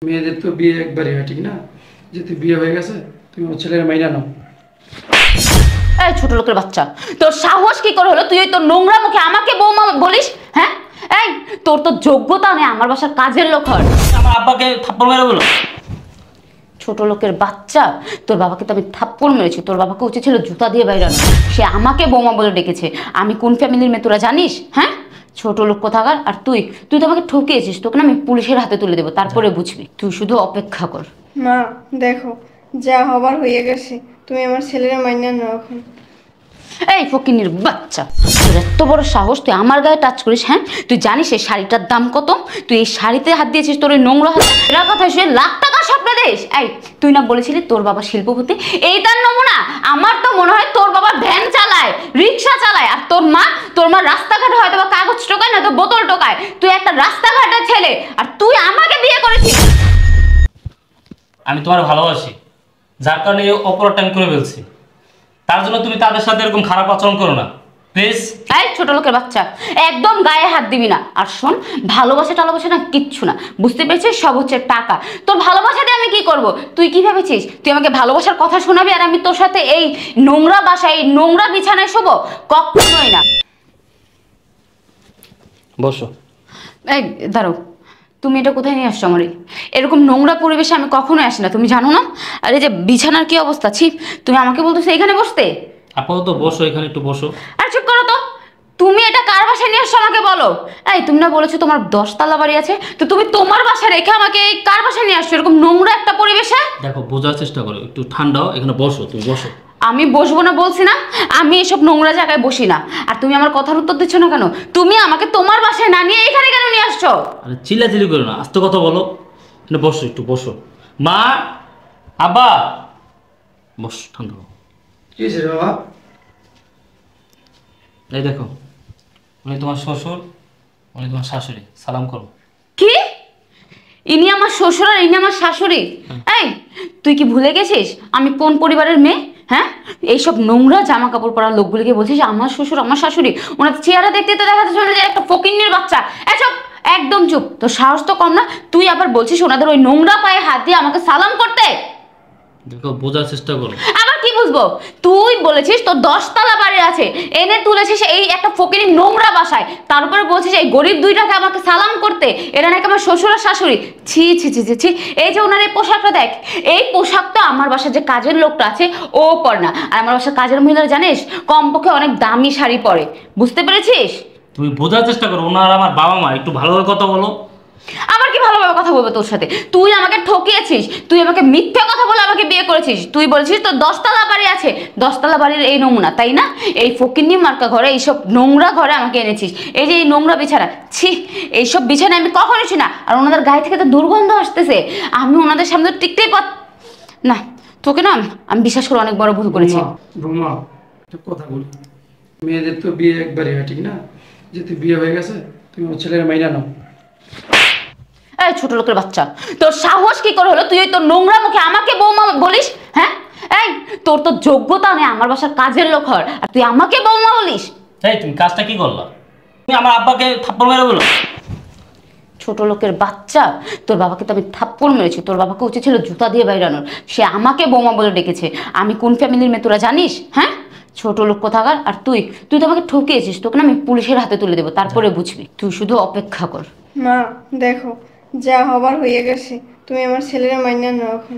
মেয়েদের তো বিয়ে একবারই হয়, ঠিক না? যেহেতু বিয়ে হয়ে গেছে তুমি আমার ছেলের মাইনা নাও। এই ছোট লোকের বাচ্চা, তোর সাহস কি করে হলো তুই তোর নোংরা মুখে আমাকে বৌমা বলিস? হ্যাঁ, এই তোর তো যোগ্যতা নেই আমার বাসার কাজের লোক হওয়ার। আমার আব্বাকে থাপ্পড় মেরে বলো। ছোট লোকের বাচ্চা, তোর বাবাকে তো আমি থাপ্পড় মেরেছি, তোর বাবাকে উচিত ছিল জুতা দিয়ে বাইরানো। সে আমাকে বৌমা বলে ডেকেছে। আমি কোন ফ্যামিলির মেয়ে তোরা জানিস? হ্যাঁ, ছোট লোক কোথাকার। আর তুই তুই তো আমাকে ঠকিয়েছিস, তোকে না আমি পুলিশের হাতে তুলে দেবো, তারপরে বুঝবি। তুই শুধু অপেক্ষা কর। মা দেখো, যা হবার হয়ে গেছে, তুমি আমার ছেলের মাইনা নাও এখন। এই ফকিন্নির বাচ্চা, তোর এত বড় সাহস তুই আমার গায়ে টাচ করিস? হ্যাঁ, তুই জানিস এই শাড়িটার দাম কত? তুই এই শাড়িতে হাত দিয়েছিস, তোর ওই নোংরা হাত। এরা কথা সে লাখ টাকার স্বপ্ন দেশ। এই তুই না বলেছিলি তোর বাবা শিল্পপতি? এই তার নমুনা। আমার তো মনে হয় তোর বাবা ভ্যান চালায়, রিক্সা চালায়, আর তোর মা রাস্তাঘাটে হয়তো বা কাগজ টোকায় না তো বোতল টোকায়। তুই একটা রাস্তাঘাটের ছেলে, আর তুই আমাকে বিয়ে করেছিস। আমি তোমার ভালোবাসি, যার কারণে এই অপরাধটা আমি করে ফেলছি। তার জন্য তুমি তাদের সাথে এরকম খারাপ আচরণ করো না প্লিজ। এই ছোট লোকের বাচ্চা, একদম গায়ে হাত দিবি না। আর শোন, ভালোবাসা টালোবাসা না কিচ্ছু না, বুঝতে পেরেছিস? সব হচ্ছে টাকা। তোর ভালোবাসা দিয়ে আমি কি করব? তুই কি ভেবেছিস তুই আমাকে ভালোবাসার কথা শোনাবি আর আমি তোর সাথে এই নোংরা বাসায়, এই নোংরা বিছানায় শোবো? কখনোই না। বসো। এই দাঁড়াও, তুমি এটা কোথায় নিয়ে আসছো? আমার এরকম নোংরা পরিবেশে আমি কখনোই আসি না, তুমি জানো না? আর এই যে বিছানার কি অবস্থা, ছি! তুমি আমাকে বলতেছো এখানে বসতে? আপাতত বসো, এখানে একটু বসো। আর চুপ করো তো। তুমি এটা কার বাসায় নিয়ে আসছো আমাকে বলো? এই তুমি না বলেছো তোমার 10 তলা বাড়ি আছে, তো তুমি তোমার বাসায় রেখে আমাকে এই কার বাসায় নিয়ে আসছো এরকম নোংরা একটা পরিবেশে? দেখো, বোঝার চেষ্টা করো, একটু ঠান্ডা হও, এখানে বসো, তুমি বসো। আমি বসবো না বলছি না? আমি এসব নোংরা জায়গায় বসি না। আর তুমি আমার কথার উত্তর দিচ্ছ না কেন? তুমি আমাকে তোমার বাসায় না নিয়ে এখানে কেন নিয়ে আসছো? আরে চিল্লাচিল্লি করো না, আস্তে কথা বলো। এখানে বসো, একটু বসো। মা, আব্বা, বস, ঠান্ডা হও। কি হয়েছে রে বাবা? এই দেখো, উনি তোমার শ্বশুর, উনি তোমার শাশুড়ি, সালাম করো। কি? ইনি আমার শ্বশুর আর ইনি আমার শাশুড়ি? এই তুই কি ভুলে গেছিস আমি কোন পরিবারের মেয়ে? হ্যাঁ, এইসব নোংরা জামা কাপড় পরা লোকগুলিকে বলছিস আমার শ্বশুর আমার শাশুড়ি? ওনার চেহারা দেখতে তো দেখা যাচ্ছে যে একটা ফকিন্নির বাচ্চা। এসব একদম চুপ, তোর সাহস তো কম না। তুই আবার বলছিস ওনাদের ওই নোংরা পায়ে হাত দিয়ে আমাকে সালাম করতে? দেখো, বোঝার চেষ্টা করো। আবার কি বুঝবো? তুই বলেছিস তোর 10 তলা বাড়ি আছে, এনে তুলেছিস এই একটা ফকিরের নোংরা বাসায়, তার উপরে বলছিস এই গরিব দুইটাকে আমাকে সালাম করতে। এরা নাকি আমার শ্বশুর আর শাশুড়ি। ছি ছি ছি ছি ছি! এই যে ওনার এই পোশাকটা দেখ, এই পোশাকটা আমার বাসার যে কাজের লোকটা আছে ও পরে না। আর আমার বাসার কাজের মহিলারা জানিস কমপক্ষে অনেক দামি শাড়ি পরে, বুঝতে পেরেছিস? তুমি বোঝার চেষ্টা করো, ওনার আমার বাবা মা, একটু ভালোভাবে কথা বলো। আবার কি ভালোভাবে কথা বলবো তোর সাথে? তুই আমাকে ঠকিয়েছিস, তুই আমাকে মিথ্যা কথা বলে আমাকে বিয়ে করেছিস। তুই বলছিস তোর 10 তলা বাড়ি আছে, 10 তলা বাড়ির এই নমুনা, তাই না? এই ফকিন্নি মার্কা ঘরে, এইসব নোংরা ঘরে আমাকে এনেছিস। এই যে এই নোংরা বিছানা, ছি! এইসব বিছানায় আমি কখনো ছি না। আর ওনাদের গায়ে থেকে তো দুর্গন্ধ আসতেছে, আমি ওনাদের সামনে টিকতেই না। তোকে না আমি বিশ্বাস করে অনেক বড় ভুল করেছি। বৌমা, একটা কথা বলি, মেয়েদের তো বিয়ে একবারই হয়, ঠিক না? যেহেতু বিয়ে হয়ে গেছে তুমি আমার ছেলের মাইনা নাও। এই ছোট লোকের বাচ্চা, তোর সাহস কি করে হলো তুই তোর নোংরা মুখে আমাকে বৌমা বলিস? হ্যাঁ, এই তোর তো যোগ্যতা নেই আমার বাসার কাজের লোক হওয়ার, আর তুই আমাকে বৌমা বলিস? এই তুমি কাজটা কি করলা? তুমি আমার আব্বাকে থাপ্পড় মেরে বলো। ছোট লোকের বাচ্চা, তোর বাবাকে তো আমি থাপ্পড় মেরেছি, তোর বাবাকে উচিত ছিল জুতা দিয়ে বাইরানোর। সে আমাকে বৌমা বলে ডেকেছে। আমি কোন ফ্যামিলির মেয়ে তোরা জানিস? হ্যাঁ, ছোট লোক কোথাকার। আর তুই তুই তো আমাকে ঠকিয়েছিস, তোকে না আমি পুলিশের হাতে তুলে দেবো, তারপরে বুঝবি। তুই শুধু অপেক্ষা কর। মা দেখো, যা হবার হয়ে গেছে, তুমি আমার ছেলের মাইনা নাও এখন।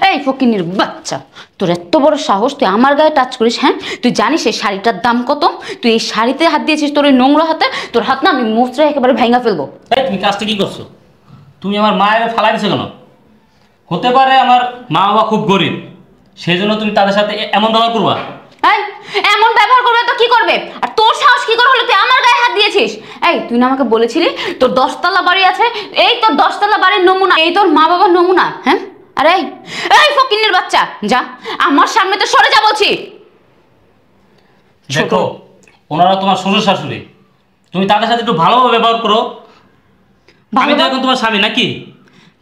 এই ফকিন্নির বাচ্চা, তোর এত বড় সাহস তুই আমার গায়ে টাচ করিস? হ্যাঁ, তুই জানিস এই শাড়িটার দাম কত? তুই এই শাড়িতে হাত দিয়েছিস, তোর ওই নোংরা হাতে, তোর হাত না আমি মোচড়ে একেবারে ভেঙে ফেলবো। এই তুমি কাজটা কি করছো? তুমি আমার মায়ের ফালাই দিছো কেন? হতে পারে আমার মা বাবা খুব গরিব, সেই জন্য তুমি তাদের সাথে এমন ব্যবহার করবা? এই এমন ব্যবহার করবে তো কি করবে? আর তোর সাহস কি করে হলো তুই আমার গায়ে হাত দিয়েছিস? এই তুই না আমাকে বলেছিলি তোর 10 তলা বাড়ি আছে, এই তোর 10 তলা বাড়ির নমুনা, এই তোর মা বাবার নমুনা? হ্যাঁ, আরে এই ফকিন্নির বাচ্চা, যা আমার সামনে তো সরে যা বলছি। দেখো, ওনারা তোমার শ্বশুর শাশুড়ি, তুমি তাদের সাথে একটু ভালোভাবে ব্যবহার করো। আমি তো এখন তোমার স্বামী নাকি?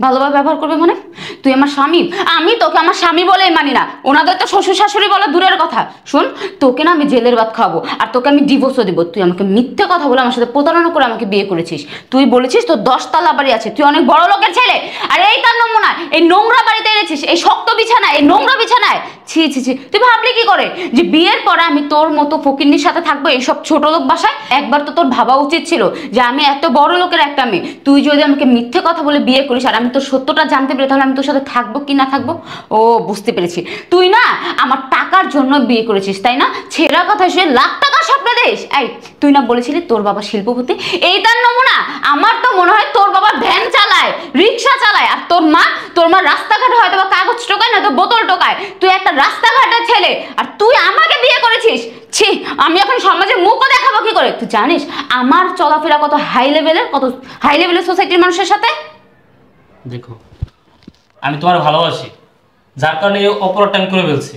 ভালোভাবে ব্যবহার করবে মানে? তুই আমার স্বামী, আমি তোকে আমার স্বামী বলেই মানি না, ওনাদের তো শ্বশুর শাশুড়ি বলে দূরের কথা। শোন, তোকে না আমি জেলের ভাত খাওয়াবো, আর তোকে আমি ডিভোর্সও দিব। তুই আমাকে মিথ্যে কথা বলে আমার সাথে প্রতারণা করে আমাকে বিয়ে করেছিস। তুই বলেছিস তোর 10 তলা বাড়ি আছে, তুই অনেক বড় লোকের ছেলে, আর এই তার নমুনা এই নোংরা বাড়িতে এনেছিস, এই শক্ত বিছানায়, এই নোংরা বিছানায়। ছি ছি ছি, তুই ভাবলি কি করে যে বিয়ের পরে আমি তোর মতো ফকিন্নির সাথে থাকবো এইসব ছোট লোক বাসায়? একবার তো তোর ভাবা উচিত ছিল যে আমি এত বড় লোকের একটা মেয়ে, তুই যদি আমাকে মিথ্যে কথা বলে বিয়ে করিস আর আমি তোর সত্যটা জানতে পারি, তাহলে আমি তোর সাথে থাকবো কি না থাকবো? ও বুঝতে পেরেছি, তুই না আমার টাকার জন্য বিয়ে করেছিস, তাই না? ছেঁড়া কথা শুনে লাখ টাকার স্বপ্ন দেশ। এই তুই না বলেছিলি তোর বাবা শিল্পপতি, এই তার নমুনা। আমার তো মনে হয় তোর বাবা ভ্যান চালায়, রিক্সা চালায়, আর তোর মা রাস্তাঘাটে হয়তো বা কাগজ টোকায় না তো বোতল টোকায়। তুই একটা রাস্তাঘাটের ছেলে আর তুই আমাকে বিয়ে করেছিস। ছি, আমি এখন সমাজে মুখও দেখাবো কি করে? তুই জানিস আমার চলাফেরা কত হাই লেভেলের সোসাইটির মানুষের সাথে? দেখো, আমি তোমার ভালোবাসি, যার কারণে এই অপরাধটা আমি করে ফেলছি।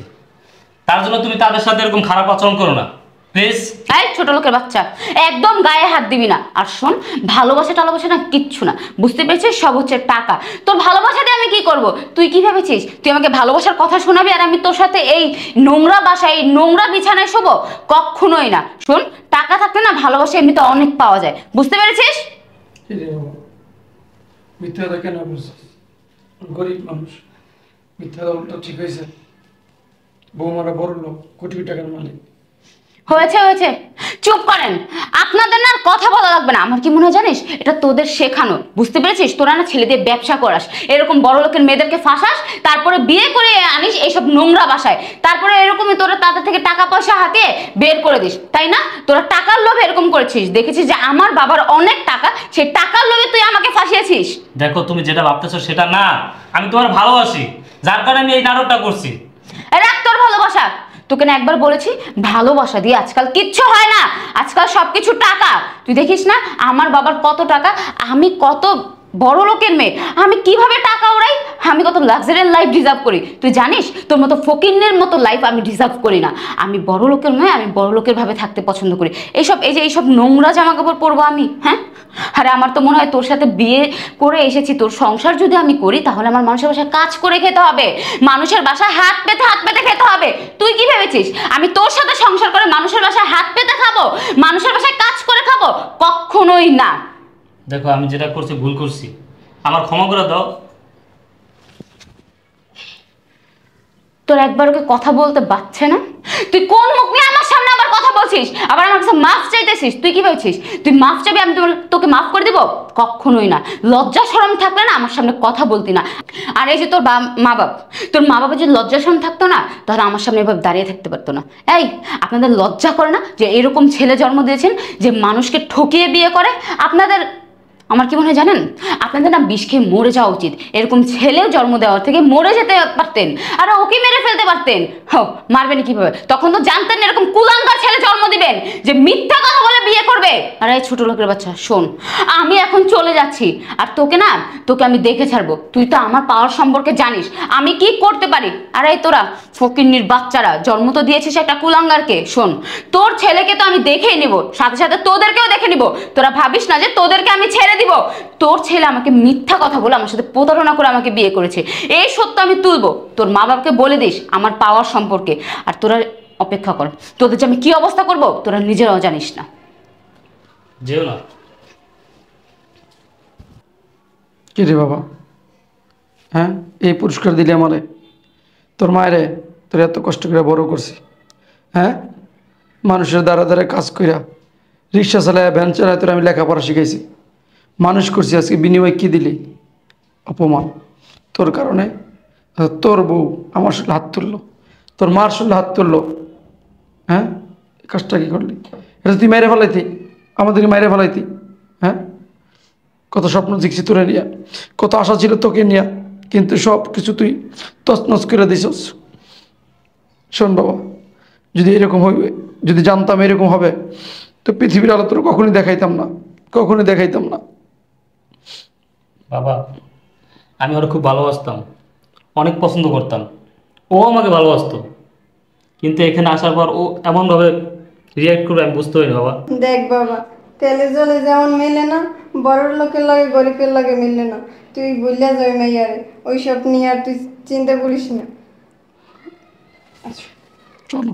তার জন্য তুমি তাদের সাথে এরকম খারাপ আচরণ করো না প্লিজ। এই ছোট লোকের বাচ্চা, একদম গায়ে হাত দিবি না। আর শোন, ভালোবাসা না কিচ্ছু না, বুঝতে পেরেছিস? সব হচ্ছে টাকা। তোর ভালোবাসাতে আমি কি করব? তুই কি ভেবেছিস তুই আমাকে ভালোবাসার কথা শোনাবি আর আমি তোর সাথে এই নোংরা বাসায়, এই নোংরা বিছানায় শোবো? কখনোই না। শোন, টাকা থাকলে না ভালোবাসা এমনিতে অনেক পাওয়া যায়, বুঝতে পেরেছিস? কি রে বাবা, মিথ্যা কথা কেন বলছিস? গরিব মানুষ, মিথ্যা কথা ঠিক হয়েছে? বৌমারা বড় লোক, কোটি কোটি টাকার মালিক। হয়েছে, চুপ করেন। আপনাদের না আর কথা বলা লাগবে না। আমার কি মনে হয় জানিস, এটা তোদের শেখানো, বুঝতে পেরেছিস? তোরা না ছেলে দিয়ে ব্যবসা করাস, এরকম বড় লোকের মেয়েদেরকে ফাঁসাস, তারপরে বিয়ে করে আনিস এইসব নোংরা বাসায়, তারপরে এরকমই তোরা তাদের থেকে টাকা পয়সা হাতিয়ে বের করে দিস, তাই না? তোরা টাকার লোভে এরকম করেছিস। দেখেছিস যে আমার বাবার অনেক টাকা, সেই টাকার লোভে তুই আমাকে ফাঁসিয়েছিস। দেখো, তুমি যেটা ভাবতেছো সেটা না, আমি তোমার ভালোবাসি, যার কারণে আমি এই নাটকটা করছি। রাখ তোর ভালোবাসা। তোকে না একবার বলেছি, ভালোবাসা দিয়ে আজকাল কিচ্ছু হয় না, আজকাল সবকিছু টাকা। তুই দেখিস না আমার বাবার কত টাকা, আমি কত বড় লোকের মেয়ে, আমি কিভাবে টাকা উড়াই, আমি কত লাক্সারিয়াস লাইফ ডিজার্ভ করি। তুই জানিস তোর মতো ফকিন্নের মতো লাইফ আমি ডিজার্ভ করি না। আমি বড় লোকের মেয়ে, আমি বড় লোকের ভাবে থাকতে পছন্দ করি। এইসব নোংরা জামা কাপড় পরবো আমি? হ্যাঁ, আরে আমার তো মনে হয় তোর সাথে বিয়ে করে এসেছি, তোর সংসার যদি আমি করি তাহলে আমার মানুষের বাসায় কাজ করে খেতে হবে, মানুষের বাসায় হাত পেতে খেতে হবে। তুই কি ভেবেছিস আমি তোর সাথে সংসার করে মানুষের বাসায় হাত পেতে খাবো, মানুষের বাসায় কাজ করে খাবো? কখনোই না। দেখো, আমি যেটা করছি ভুল করছি, আমার ক্ষমা করে দাও। তোর একবার ওকে কথা বলতে বাচ্ছে না? তুই কোন মুখ নিয়ে আমার সামনে আবার কথা বলছিস, আবার আমার কাছে মাফ চাইতেছিস? তুই কি ভেবেছিস তুই মাফ চাইবি আমি তোকে মাফ করে দিব? কখনোই না। লজ্জা শরম থাকলে না আমার সামনে কথা বলতি না। আর এই যে তোর মা বাবা যদি লজ্জা শরম থাকতো না, তাহলে আমার সামনে এভাবে দাঁড়িয়ে থাকতে পারতো না। এই আপনাদের লজ্জা করে না যে এরকম ছেলে জন্ম দিয়েছেন যে মানুষকে ঠকিয়ে বিয়ে করে? আমার কি মনে হয় জানেন, আপনাদের না বিষ খেয়ে মরে যাওয়া উচিত। এরকম ছেলেও জন্ম দেওয়ার থেকে মরে যেতে পারতেন, আর ওকে মেরে ফেলতে পারতেন। মারবেন কিভাবে? তখন তো জানতেন না এরকম কুলাঙ্গার ছেলে জন্ম দিবেন যে মিথ্যা কথা বলে বিয়ে করবে। আর এই ছোট লোকের বাচ্চা শোন, আমি এখন চলে যাচ্ছি, আর তোকে আমি দেখে ছাড়বো। তুই তো আমার পাওয়ার সম্পর্কে জানিস, আমি কি করতে পারি। আর এই তোরা ফকিন্নির বাচ্চারা জন্ম তো দিয়েছিস একটা কুলাঙ্গারকে। শোন, তোর ছেলেকে তো আমি দেখেই নেব, সাথে সাথে তোদেরকেও দেখে নিব। তোরা ভাবিস না যে তোদেরকে আমি ছেড়ে দিব। তোর ছেলে আমাকে মিথ্যা কথা বলে আমার সাথে প্রতারণা করে আমাকে বিয়ে করেছে, এই সত্য আমি তুলবো। তোর মা বাবাকে বলে দিস আমার পাওয়ার সম্পর্কে, আর তোরা অপেক্ষা কর, তোদের যে আমি কি অবস্থা করব তোরা নিজেরাও জানিস না। যেও না। কি রে বাবা, হ্যাঁ এই পুরস্কার দিলে আমারে? তোর মায়েরে তোর এত কষ্ট করে বড় করছি, হ্যাঁ মানুষের দ্বারা দ্বারা কাজ কইরা, রিক্সা চালায়, ভ্যান চালায় তোর আমি লেখাপড়া শিখাইছি, মানুষ করছি। আজকে বিনিময় কী দিলি? অপমান। তোর কারণে তোর বউ আমার সাথে হাত তুললো, তোর মার সাথে হাত তুললো। হ্যাঁ, এই কাজটা কী করলি? এটা তুই মেরে ফেলাইতি, আমাদেরকে মেরে ফেলাইতি। হ্যাঁ, কত স্বপ্ন দেখছি তোরে নিয়ে, কত আশা ছিল তোকে নিয়ে, কিন্তু সব কিছু তুই তছনছ করে দিছস। শোন বাবা, যদি এরকম হইবে, যদি জানতাম এরকম হবে, তো পৃথিবীর আলো তোর কখনই দেখাইতাম না। বাবা, আমি ওরা খুব ভালোবাসতাম, অনেক পছন্দ করতাম, ও আমাকে ভালোবাসতো, কিন্তু এখানে আসার পর ও এমনভাবে রিয়াক্ট করবে আমি বুঝতে পারিনি বাবা। দেখ বাবা, তেলে জলে যেমন মেলে না, বড় লোকের লাগে গরিবের লাগে মিলে না। তুই বললে যাবি মাইয়ারে, ওইসব নিয়ে আর তুই চিন্তা করিস না। চলো।